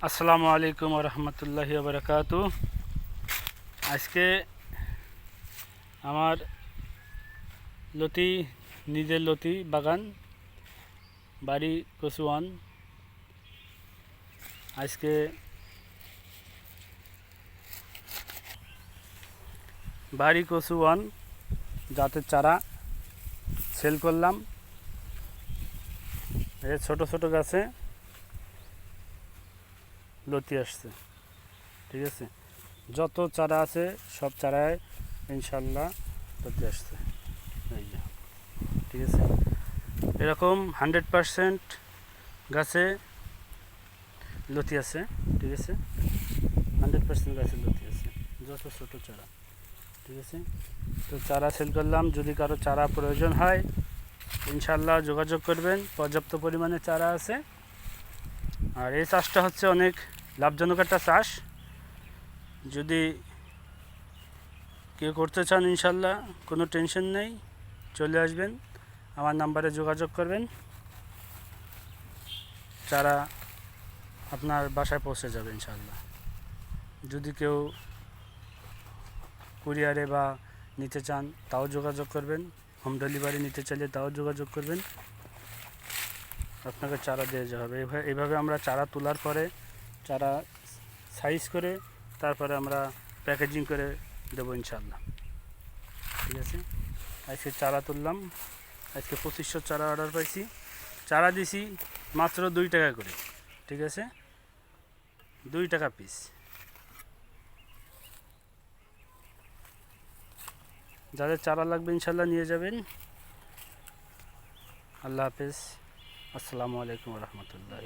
আসসালামু আলাইকুম রহমতুল্লাহি বারাকাতু। আজকে আমার নিজের লতি বাগান, বাড়ি কচুয়ান। আজকে বাড়ি কচুয়ান জাতের চারা সেল করলাম। এই ছোট ছোট গাছে লতি আসছে, ঠিক আছে। যত চারা আছে সব চারায় ইনশাল্লাহ লতি আসছে, এই যে, ঠিক আছে। এরকম 100% গাছে লতি আছে, ঠিক আছে। 100% গাছে লতি আছে, যত ছোট চারা, ঠিক আছে। তো চারা সেল করলাম। যদি কারো চারা প্রয়োজন হয় ইনশাল্লাহ যোগাযোগ করবেন, পর্যাপ্ত পরিমাণে চারা আছে। আর এই চাষটা হচ্ছে অনেক লাভজনক একটা চাষ। যদি কেউ করতে চান ইনশাল্লাহ কোনো টেনশন নেই, চলে আসবেন, আমার নাম্বারে যোগাযোগ করবেন, চারা আপনার বাসায় পৌঁছে যাবে ইনশাল্লাহ। যদি কেউ কুরিয়ারে বা নিতে চান তাও যোগাযোগ করবেন, হোম ডেলিভারি নিতে চাইলে তাও যোগাযোগ করবেন, আপনাকে চারা দিয়ে যাওয়া হবে। এইভাবে আমরা চারা তোলার পরে চারা সাইজ করে তারপরে আমরা প্যাকেজিং করে দেবো ইনশাল্লাহ, ঠিক আছে। আজকে চারা তুললাম, আজকে 2500 চারা অর্ডার পাইছি। চারা দিছি মাত্র 2 টাকা করে, ঠিক আছে, 2 টাকা পিস। যাদের চারা লাগবে ইনশাল্লাহ নিয়ে যাবেন। আল্লাহ হাফেজ, আসসালামু আলাইকুম রহমতুল্লাহ।